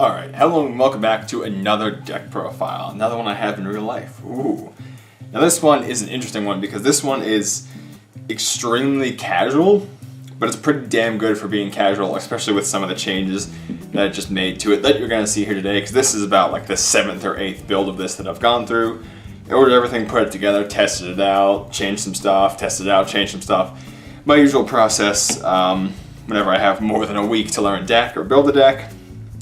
Alright, hello and welcome back to another deck profile. Another one I have in real life. Ooh. Now this one is an interesting one because this one is extremely casual, but it's pretty damn good for being casual, especially with some of the changes that I just made to it that you're going to see here today, because this is about like the 7th or 8th build of this that I've gone through. I ordered everything, put it together, tested it out, changed some stuff, tested it out, changed some stuff. My usual process whenever I have more than a week to learn a deck or build a deck.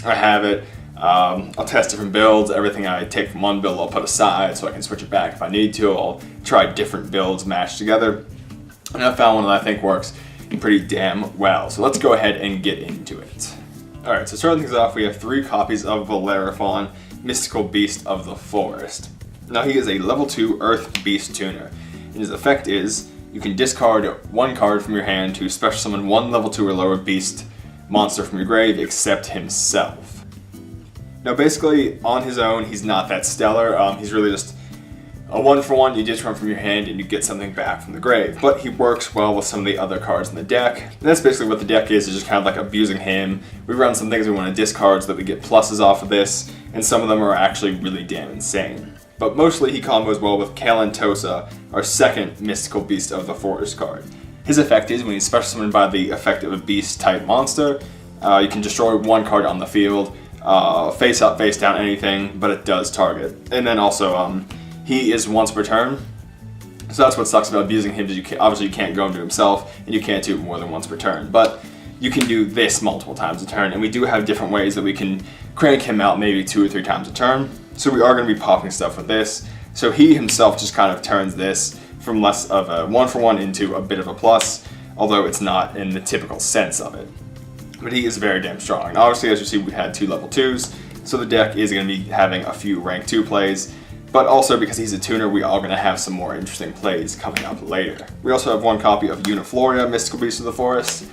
I have it. I'll test different builds. Everything I take from one build I'll put aside so I can switch it back if I need to. I'll try different builds matched together. And I found one that I think works pretty damn well. So let's go ahead and get into it. Alright, so starting things off, we have 3 copies of Bellerophon, Mystical Beast of the Forest. Now he is a level 2 Earth Beast Tuner. And his effect is, you can discard 1 card from your hand to special summon 1 level 2 or lower beast monster from your grave except himself. Now basically, on his own, he's not that stellar. He's really just a 1-for-1, you ditch one from your hand and you get something back from the grave. But he works well with some of the other cards in the deck. And that's basically what the deck is just kind of like abusing him. We run some things we want to discard so that we get pluses off of this, and some of them are actually really damn insane. But mostly he combos well with Kalantosa, our second Mystical Beast of the Forest card. His effect is, when he's special summoned by the effect of a beast type monster, you can destroy 1 card on the field, face up, face down, anything, but it does target. And then also, he is once per turn, so that's what sucks about abusing him, is obviously you can't go into himself, and you can't do it more than once per turn. But you can do this multiple times a turn, and we do have different ways that we can crank him out maybe 2 or 3 times a turn. So we are going to be popping stuff with this. So he himself just kind of turns this from less of a 1-for-1 into a bit of a plus, although it's not in the typical sense of it. But he is very damn strong. And obviously, as you see, we had 2 level 2s, so the deck is going to be having a few rank 2 plays, but also because he's a tuner, we are going to have some more interesting plays coming up later. We also have 1 copy of Unifloria, Mystical Beast of the Forest.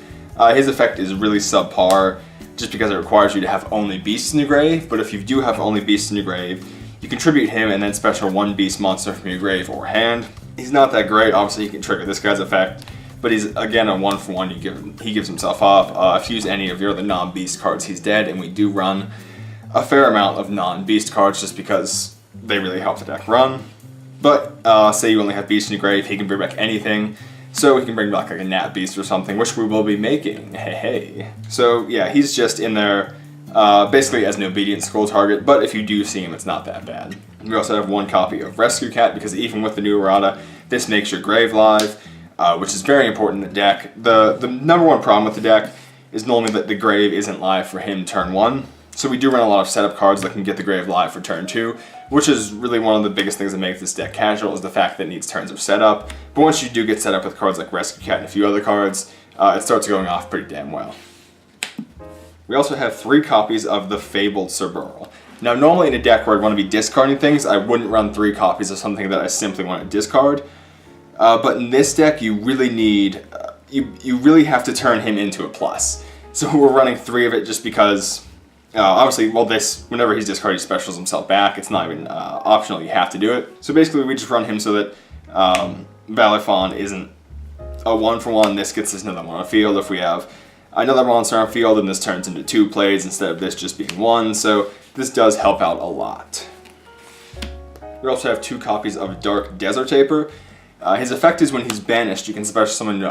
His effect is really subpar, just because it requires you to have only beasts in your grave, but if you do have only beasts in your grave, you contribute him and then special 1 beast monster from your grave or hand. He's not that great. Obviously he can trigger this guy's effect, but he's again a 1-for-1. He gives himself off. If you use any of your other non-beast cards, he's dead, and we do run a fair amount of non-beast cards just because they really help the deck run. But say you only have beasts in your grave, he can bring back anything. So he can bring back like a Nat Beast or something, which we will be making. Hey. So yeah, he's just in there basically as an obedient scroll target, but if you do see him, it's not that bad. We also have 1 copy of Rescue Cat, because even with the new errata, this makes your grave live, which is very important in the deck. The number 1 problem with the deck is normally that the grave isn't live for him turn 1. So we do run a lot of setup cards that can get the grave live for turn 2, which is really one of the biggest things that make this deck casual, is the fact that it needs turns of setup. But once you do get set up with cards like Rescue Cat and a few other cards, it starts going off pretty damn well. We also have 3 copies of the Fabled Cerberil. Now normally in a deck where I'd want to be discarding things, I wouldn't run 3 copies of something that I simply want to discard. But in this deck, you really need, you really have to turn him into a plus. So we're running 3 of it just because, obviously, well, whenever he's discarded, he specials himself back. It's not even optional, you have to do it. So basically we just run him so that Bellerophon isn't a 1-for-1. This gets us another one on the field. If we have another monster on field, and this turns into 2 plays instead of this just being 1. So this does help out a lot. We also have 2 copies of Dark Desert Taper. His effect is, when he's banished, you can special summon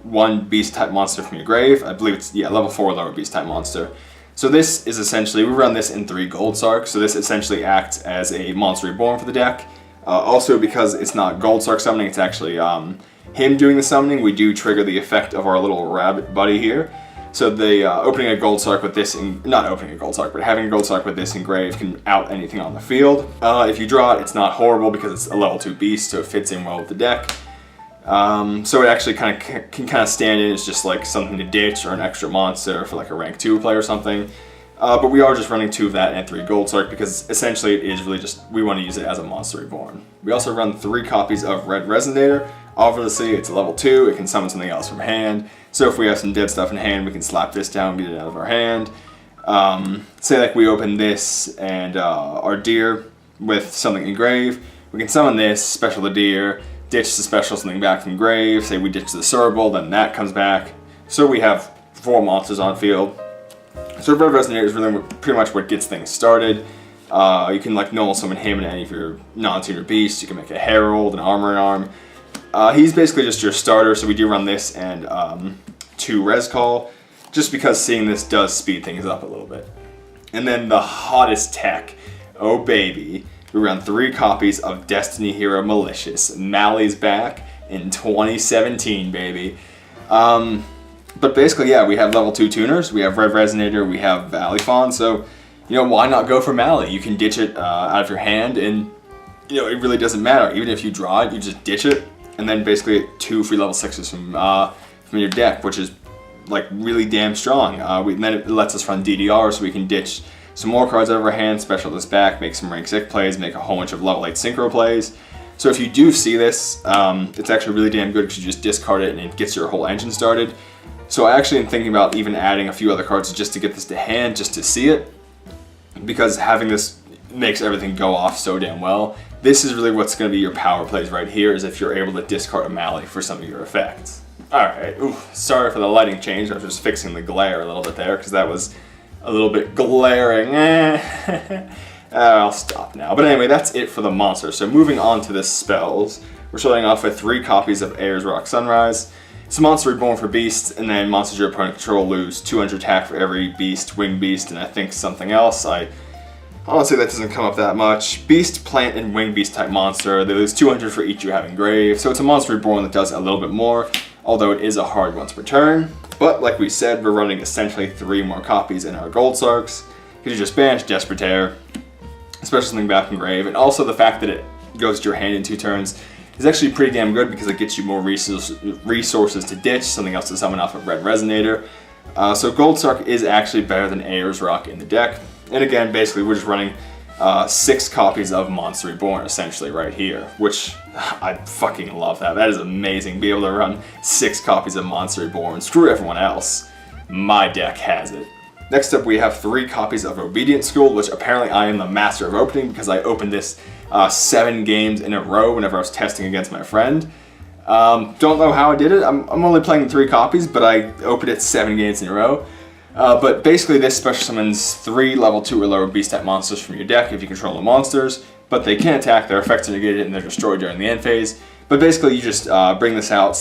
1 beast type monster from your grave. I believe it's, yeah, level 4 lower beast type monster. So this is essentially, we run this in 3 gold sark, so this essentially acts as a monster reborn for the deck. Also, because it's not gold sark summoning, it's actually him doing the summoning, we do trigger the effect of our little rabbit buddy here. So the opening a gold sark with this, not opening a gold sark, but having a gold sark with this engraved can out anything on the field. If you draw it, it's not horrible because it's a level 2 beast, so it fits in well with the deck. So it actually can kind of stand in as just like something to ditch or an extra monster for like a rank 2 play or something. But we are just running 2 of that and 3 gold sark because essentially it is really just, we want to use it as a monster reborn. We also run 3 copies of Red Resonator. Obviously it's a level 2, it can summon something else from hand. So if we have some dead stuff in hand, we can slap this down, get it out of our hand. Say like we open this and our deer with something engraved, we can summon this, special the deer, ditch the special something back from grave. Say we ditch the Cerberil, then that comes back. So we have 4 monsters on field. So Red Resonator is really pretty much what gets things started. You can like normal summon him and any of your non-tuner beasts. You can make a Herald, an Armor and Arm. He's basically just your starter, so we do run this and 2 Res Call, just because seeing this does speed things up a little bit. And then the hottest tech, oh baby, we run 3 copies of Destiny Hero Malicious. Mally's back in 2017, baby. But basically, yeah, we have level 2 tuners, we have Red Resonator, we have Valley Fawn, so, you know, why not go for Mally? You can ditch it out of your hand, and, you know, it really doesn't matter. Even if you draw it, you just ditch it, and then basically 2 free level 6s from your deck, which is, like, really damn strong. And then it lets us run DDR, so we can ditch some more cards out of our hand, special this back, make some rank 6 plays, make a whole bunch of level 8 synchro plays. So if you do see this, it's actually really damn good because you just discard it and it gets your whole engine started. So I actually am thinking about even adding a few other cards just to get this to hand, just to see it, because having this makes everything go off so damn well. This is really what's going to be your power plays right here, is if you're able to discard a Mally for some of your effects. Alright, sorry for the lighting change, I was just fixing the glare a little bit there, because that was a little bit glaring. I'll stop now. But anyway, that's it for the monster. So moving on to the spells, we're starting off with 3 copies of Ayers Rock Sunrise. It's a monster reborn for beasts, and then monsters your opponent control lose 200 attack for every beast, wing beast, and I think something else. I honestly, that doesn't come up that much. Beast, plant, and wing beast type monster. They lose 200 for each you have engraved. So it's a monster reborn that does a little bit more, although it is a hard once per turn. But like we said, we're running essentially 3 more copies in our Gold Sarks. You just banish Desperate, especially something back in grave, and also the fact that it goes to your hand in 2 turns is actually pretty damn good because it gets you more resources to ditch, something else to summon off of Red Resonator. So Gold Sark is actually better than Ayers Rock in the deck. And again, basically we're just running 6 copies of Monster Reborn essentially right here, which I fucking love that. That is amazing, be able to run 6 copies of Monster Reborn. Screw everyone else. My deck has it. Next up we have 3 copies of Obedient School, which apparently I am the master of opening because I opened this 7 games in a row whenever I was testing against my friend. Don't know how I did it. I'm only playing 3 copies, but I opened it 7 games in a row. But basically this special summons 3 level 2 or lower beast type monsters from your deck if you control the monsters, but they can attack, their effects are negated, and they're destroyed during the end phase. But basically you just bring this out,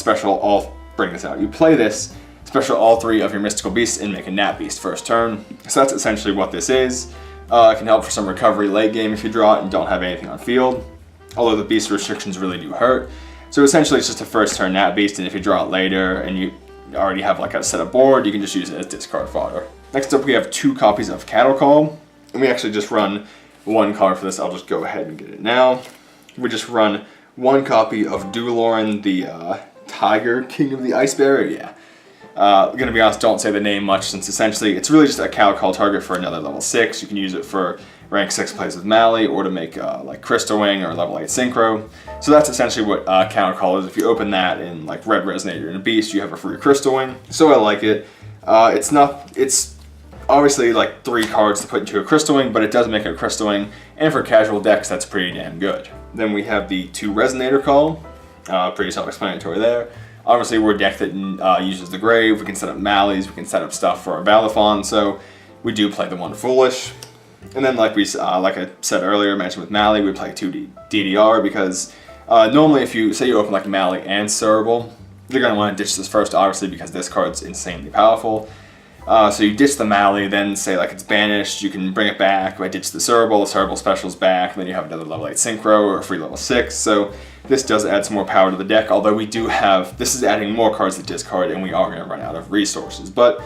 you play this, special all 3 of your mystical beasts and make a Nat Beast first turn. So that's essentially what this is. It can help for some recovery late game if you draw it and don't have anything on field, although the beast restrictions really do hurt. So essentially it's just a first turn Nat Beast, and if you draw it later and you already have like a set up board, you can just use it as discard fodder. Next up we have 2 copies of Cattle Call, and we actually just run 1 card for this. I'll just go ahead and get it now. We just run 1 copy of Duloran, the Tiger King of the Ice Barrier, gonna be honest, don't say the name much since essentially it's really just a Cattle Call target for another level 6. You can use it for rank 6 plays with Mally or to make like Crystal Wing or level 8 Synchro. So that's essentially what Cattle Call is. If you open that in like Red Resonator and a Beast, you have a free Crystal Wing. So I like it. It's obviously like 3 cards to put into a Crystal Wing, but it does make a Crystal Wing, and for casual decks that's pretty damn good. Then we have the 2 Resonator Call, pretty self-explanatory there. Obviously we're a deck that uses the grave, we can set up Mallies, we can set up stuff for our Balafon, so we do play the 1 Foolish. And then like I said earlier, mentioned with Mally, we play 2 DDR because normally if you say you open like Mally and Cerebral, you're going to want to ditch this first obviously because this card's insanely powerful. So you ditch the Mally, then say like it's banished, you can bring it back, if I ditch the Cerebral special's back, and then you have another level 8 Synchro or a free level 6, so this does add some more power to the deck, although we do have, this is adding more cards to discard and we are going to run out of resources, but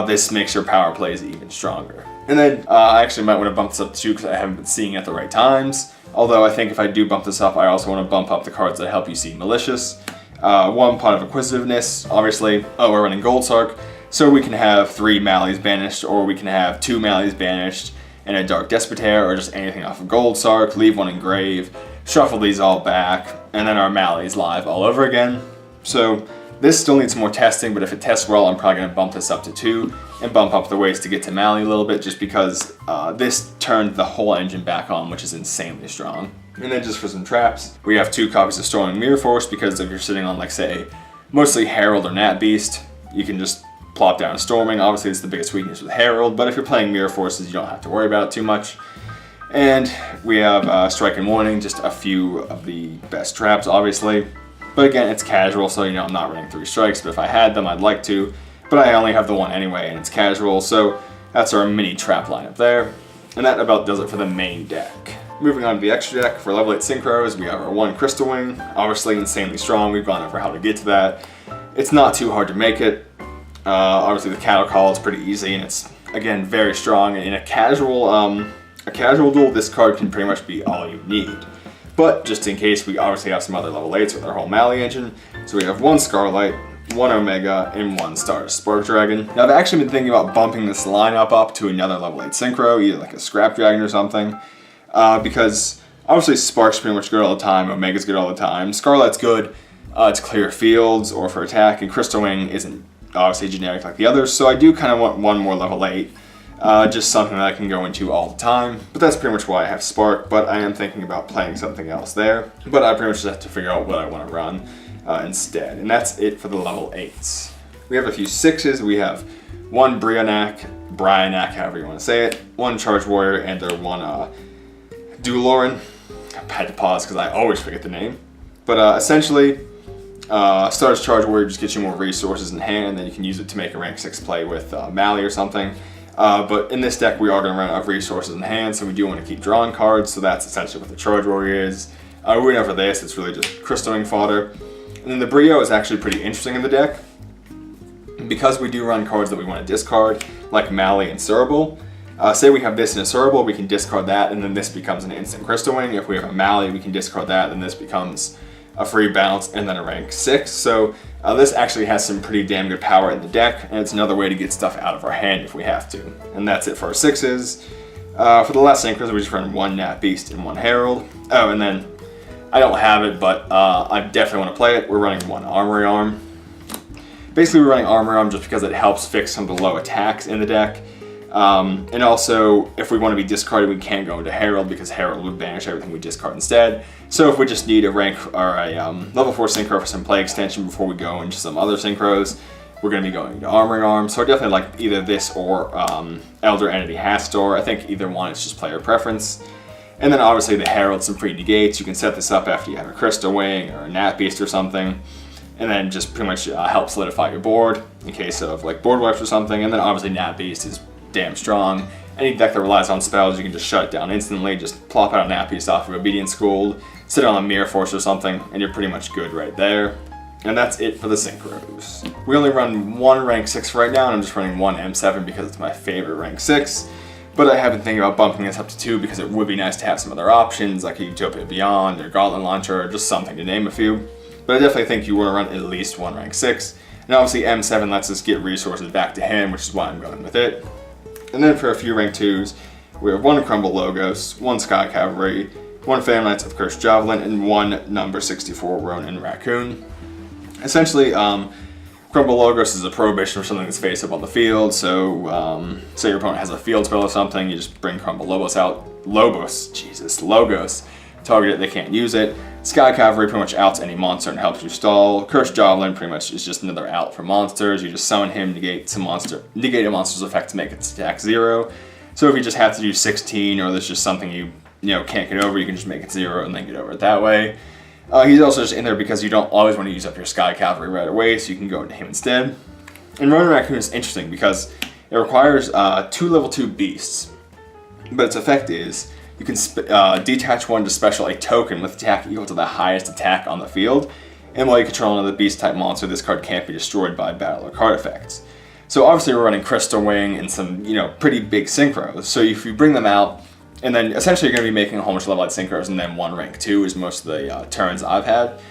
this makes your power plays even stronger. And then I actually might want to bump this up too because I haven't been seeing it at the right times, although I think if I do bump this up, I also want to bump up the cards that help you see Malicious. 1 Pot of Acquisitiveness, obviously, we're running Gold Sark, so we can have 3 Mallies banished, or we can have 2 Mallies banished, and a Dark Despotaire, or just anything off of Gold Sark, leave 1 in grave, shuffle these all back, and then our Mallies live all over again. So this still needs some more testing, but if it tests well, I'm probably going to bump this up to 2, and bump up the ways to get to Mally a little bit, just because this turned the whole engine back on, which is insanely strong. And then just for some traps, we have 2 copies of Storming Mirror Force, because if you're sitting on, like, say, mostly Herald or Nat Beast, you can just plop down Storming. Obviously, it's the biggest weakness with Herald, but if you're playing Mirror Forces, you don't have to worry about it too much. And we have Strike and Warning, just a few of the best traps, obviously. But again, it's casual, so I'm not running 3 strikes, but if I had them, I'd like to. But I only have the one anyway, and it's casual, so that's our mini trap lineup there. And that about does it for the main deck. Moving on to the extra deck, for level 8 Synchros, we have our 1 Crystal Wing, obviously insanely strong. We've gone over how to get to that. It's not too hard to make it. Obviously the Cattle Call is pretty easy, and it's, again, very strong. In a casual duel, this card can pretty much be all you need. But just in case, we obviously have some other level 8s with our whole Mali engine. So we have 1 Scarlight, 1 Omega, and 1 Star Spark Dragon. Now I've actually been thinking about bumping this lineup up to another level 8 Synchro, either like a Scrap Dragon or something. Because obviously Spark's pretty much good all the time, Omega's good all the time, Scarlight's good to clear fields or for attack, and Crystal Wing isn't obviously generic like the others, so I do kind of want 1 more level 8. Just something that I can go into all the time. But that's pretty much why I have Spark, but I am thinking about playing something else there. But I pretty much just have to figure out what I want to run instead. And that's it for the level 8s. We have a few 6s. We have 1 Brionac, however you want to say it, 1 Charge Warrior, and their 1 Duloran. I had to pause because I always forget the name. But essentially, Star's Charge Warrior just gets you more resources in hand, and then you can use it to make a rank 6 play with Mali or something. But in this deck, we are going to run out of resources in hand, so we do want to keep drawing cards, so that's essentially what the Charge Warrior is. We went over this, it's really just Crystal Wing fodder. And then the Brio is actually pretty interesting in the deck. Because we do run cards that we want to discard, like Mali and Cerebral. Say we have this in a Cerebral, we can discard that, and then this becomes an instant Crystal Wing. If we have a Mali, we can discard that, and this becomes a free bounce and then a rank 6. So this actually has some pretty damn good power in the deck, and it's another way to get stuff out of our hand if we have to. And that's it for our 6s. For the last Synchros, we just run 1 Nat Beast and 1 Herald. Oh, and then I don't have it, but I definitely want to play it. We're running 1 Armory Arm. Basically, we're running Armory Arm just because it helps fix some of the low attacks in the deck. And also, if we want to be discarded, we can't go into Herald because Herald would banish everything we discard instead. So if we just need a rank or a level 4 Synchro for some play extension before we go into some other Synchros, we're going to be going to Armory Arm. So I definitely like either this or Elder Entity Hastor. I think either one is just player preference. And then obviously the Herald, some free negates. You can set this up after you have a Crystal Wing or a Nat Beast or something. And then just pretty much help solidify your board in case of like board wipes or something. And then obviously Nat Beast is damn strong. Any deck that relies on spells, you can just shut it down instantly. Just plop out a Nat Beast off of Obedient School, sit on a Mirror Force or something, and you're pretty much good right there. And that's it for the Synchros. We only run 1 rank 6 right now, and I'm just running 1 M7 because it's my favorite rank 6. But I have been thinking about bumping this up to 2 because it would be nice to have some other options like a Utopia Beyond or Gauntlet Launcher or just something to name a few. But I definitely think you want to run at least 1 rank 6. And obviously M7 lets us get resources back to him, which is why I'm going with it. And then for a few rank 2s, we have 1 Crumble Logos, 1 Sky Cavalry, 1 Phantom Knights of Cursed Javelin, and 1 number 64 Ronin Raccoon. Essentially, Crumble Logos is a prohibition for something that's face up on the field, so say your opponent has a field spell or something, you just bring Crumble Logos out, Logos, target it, they can't use it. Sky Cavalry pretty much outs any monster and helps you stall. Cursed Javelin pretty much is just another out for monsters. You just summon him, negate a monster's effect to make its attack 0. So if you just have to do 16 or there's just something you can't get over, you can just make it 0 and then get over it that way. He's also just in there because you don't always want to use up your Sky Cavalry right away, so you can go into him instead. And Ronin Raccoon is interesting because it requires 2 level 2 beasts, but its effect is you can detach 1 to special a token with attack equal to the highest attack on the field, and while you control another beast type monster, this card can't be destroyed by battle or card effects. So obviously we're running Crystal Wing and some pretty big Synchros, so if you bring them out, and then essentially you're going to be making a whole bunch of level 8 Synchros and then 1 rank 2 is most of the turns I've had.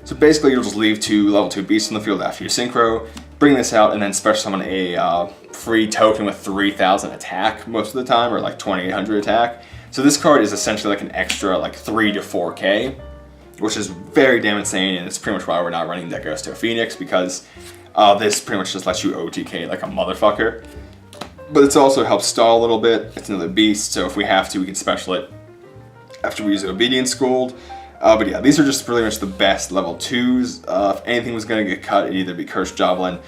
So basically you'll just leave 2 level 2 beasts on the field after your Synchro, bring this out, and then special summon a free token with 3,000 attack most of the time, or like 2,800 attack. So this card is essentially like an extra like 3 to 4k, which is very damn insane, and it's pretty much why we're not running that goes to a Phoenix, because this pretty much just lets you OTK like a motherfucker. But it also helps stall a little bit. It's another beast, so if we have to, we can special it after we use Obedient Schooled. But yeah, these are just pretty much the best level 2s. If anything was going to get cut, it'd either be Cursed Javelin,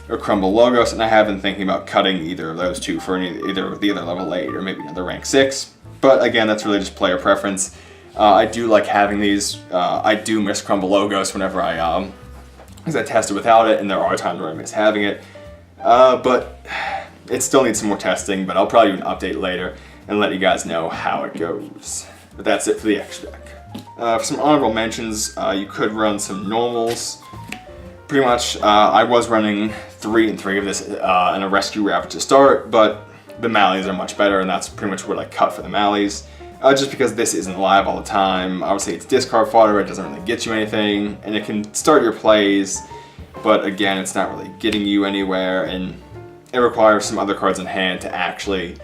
or Crumble Logos, and I have been thinking about cutting either of those two for either the other level 8 or maybe another rank 6. But again, that's really just player preference. I do like having these. I do miss Crumble Logos whenever because I test it without it, and there are times where I miss having it. But it still needs some more testing, but I'll probably do an update later and let you guys know how it goes. But that's it for the X deck. For some honorable mentions, you could run some normals. Pretty much, I was running 3 and 3 of this and a Rescue Rabbit to start, but the Malleys are much better, and that's pretty much what I cut for the Malleys. Just because this isn't live all the time. Obviously, it's discard fodder, it doesn't really get you anything, and it can start your plays, but again, it's not really getting you anywhere, and it requires some other cards in hand to actually,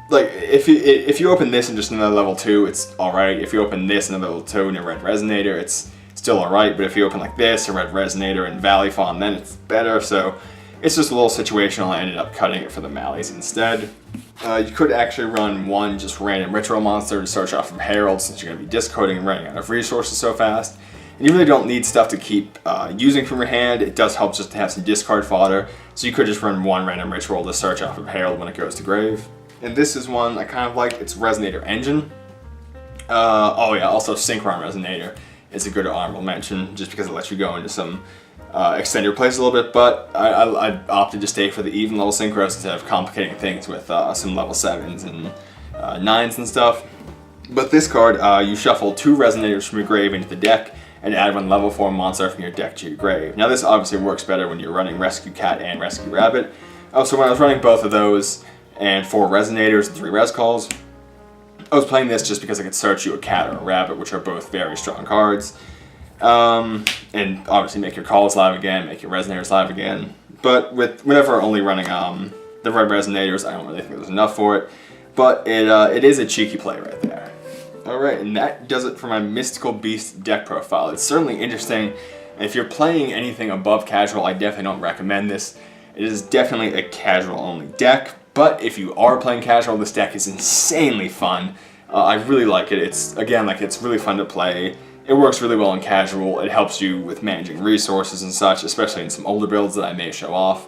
like, if you open this and just another level 2, it's alright. If you open this and another level 2 and your Red Resonator, it's still alright, but if you open like this, a Red Resonator and Valley Fawn, then it's better, so it's just a little situational. I ended up cutting it for the Malleys instead. You could actually run one just random Ritual Monster to search off from Herald, since you're going to be discarding and running out of resources so fast. And you really don't need stuff to keep using from your hand. It does help just to have some discard fodder, so you could just run one random Ritual to search off of Herald when it goes to grave. And this is one I kind of like. It's Resonator Engine. Oh yeah, also Synchron Resonator. It's a good honorable mention, just because it lets you go into some extend your plays a little bit, but I opted to stay for the even level synchros instead of complicating things with some level 7s and 9s and stuff. But this card, you shuffle 2 Resonators from your grave into the deck and add 1 level 4 monster from your deck to your grave. Now this obviously works better when you're running Rescue Cat and Rescue Rabbit. So when I was running both of those and 4 Resonators and 3 Res Calls, I was playing this just because I could search you a cat or a rabbit, which are both very strong cards. And obviously make your calls live again, make your Resonators live again. But whenever only running the Red Resonators, I don't really think there's enough for it. But it is a cheeky play right there. Alright, and that does it for my Mystical Beast deck profile. It's certainly interesting. If you're playing anything above casual, I definitely don't recommend this. It is definitely a casual only deck. But if you are playing casual, this deck is insanely fun. I really like it. It's really fun to play. It works really well in casual. It helps you with managing resources and such, especially in some older builds that I may show off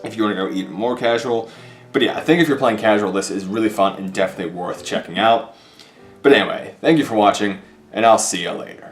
if you want to go even more casual. But yeah, I think if you're playing casual, this is really fun and definitely worth checking out. But anyway, thank you for watching, and I'll see you later.